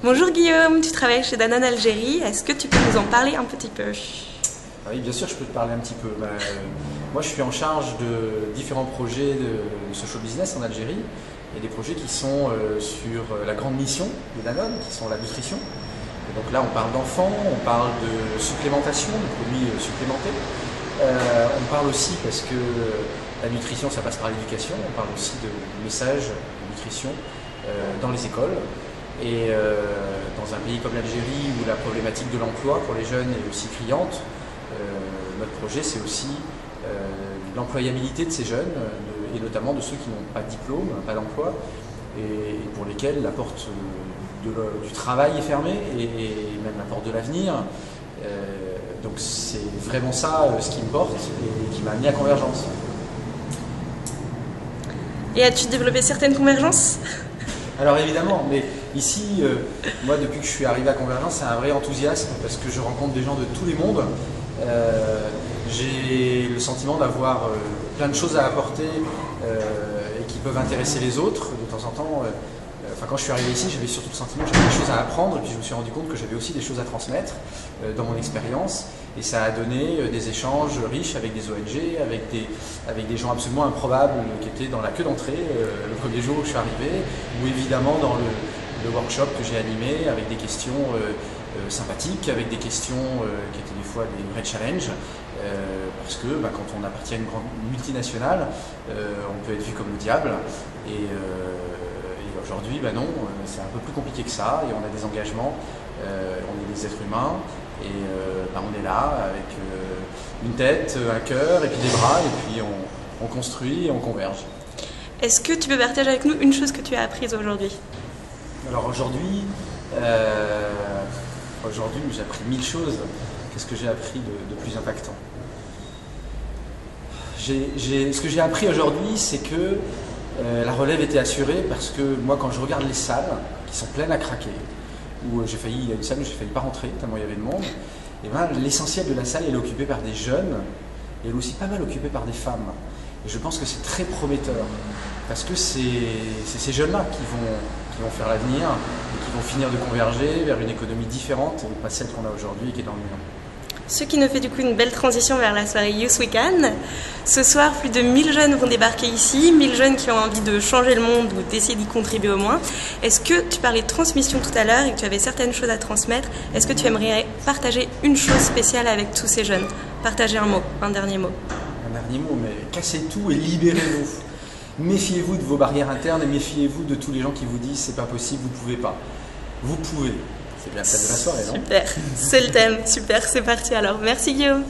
Bonjour Guillaume, tu travailles chez Danone Algérie, est-ce que tu peux nous en parler un petit peu? Oui, bien sûr, je peux te parler un petit peu. Moi, je suis en charge de différents projets de social business en Algérie. Il y a des projets qui sont sur la grande mission de Danone, qui sont la nutrition. Et donc là, on parle d'enfants, on parle de supplémentation, de produits supplémentés. On parle aussi, parce que la nutrition, ça passe par l'éducation, on parle aussi de messages de nutrition dans les écoles. Et dans un pays comme l'Algérie, où la problématique de l'emploi pour les jeunes est aussi criante, notre projet, c'est aussi l'employabilité de ces jeunes, et notamment de ceux qui n'ont pas de diplôme, pas d'emploi, et pour lesquels la porte du travail est fermée, et même la porte de l'avenir. Donc c'est vraiment ça ce qui me porte et qui m'a amené à Convergence. Et as-tu développé certaines convergences? Alors évidemment, mais ici, moi depuis que je suis arrivé à Convergence, c'est un vrai enthousiasme parce que je rencontre des gens de tous les mondes. J'ai le sentiment d'avoir plein de choses à apporter et qui peuvent intéresser les autres. De temps en temps, quand je suis arrivé ici, j'avais surtout le sentiment que j'avais des choses à apprendre, et puis je me suis rendu compte que j'avais aussi des choses à transmettre dans mon expérience, et ça a donné des échanges riches avec des ONG, avec des gens absolument improbables qui étaient dans la queue d'entrée le premier jour où je suis arrivé, ou évidemment dans le workshop que j'ai animé avec des questions sympathiques, avec des questions qui étaient des fois des vrais challenges, parce que quand on appartient à une grande multinationale, on peut être vu comme le diable, et aujourd'hui, non, c'est un peu plus compliqué que ça, et on a des engagements, on est des êtres humains, et on est là avec une tête, un cœur, et puis des bras, et puis on construit et on converge. Est-ce que tu peux partager avec nous une chose que tu as apprise aujourd'hui? Alors aujourd'hui, j'ai appris 1000 choses. Qu'est-ce que j'ai appris de plus impactant? Ce que j'ai appris aujourd'hui, c'est que la relève était assurée, parce que moi, quand je regarde les salles qui sont pleines à craquer, où il y a une salle où j'ai failli pas rentrer tellement il y avait de monde, et l'essentiel de la salle elle est occupée par des jeunes, et elle est aussi pas mal occupée par des femmes. Et je pense que c'est très prometteur, parce que c'est ces jeunes-là qui vont faire l'avenir, et qui vont finir de converger vers une économie différente, et pas celle qu'on a aujourd'hui et qui est dans le mur. Ce qui nous fait du coup une belle transition vers la soirée Youth Weekend. Ce soir, plus de 1000 jeunes vont débarquer ici, 1000 jeunes qui ont envie de changer le monde ou d'essayer d'y contribuer au moins. Est-ce que tu parlais de transmission tout à l'heure et que tu avais certaines choses à transmettre? Est-ce que tu aimerais partager une chose spéciale avec tous ces jeunes? Partager un mot, un dernier mot. Un dernier mot, mais cassez tout et libérez-vous. Méfiez-vous de vos barrières internes et méfiez-vous de tous les gens qui vous disent c'est pas possible, vous pouvez pas. Vous pouvez. C'est bien le thème de la soirée, non? Super, c'est le thème, super, c'est parti alors. Merci Guillaume.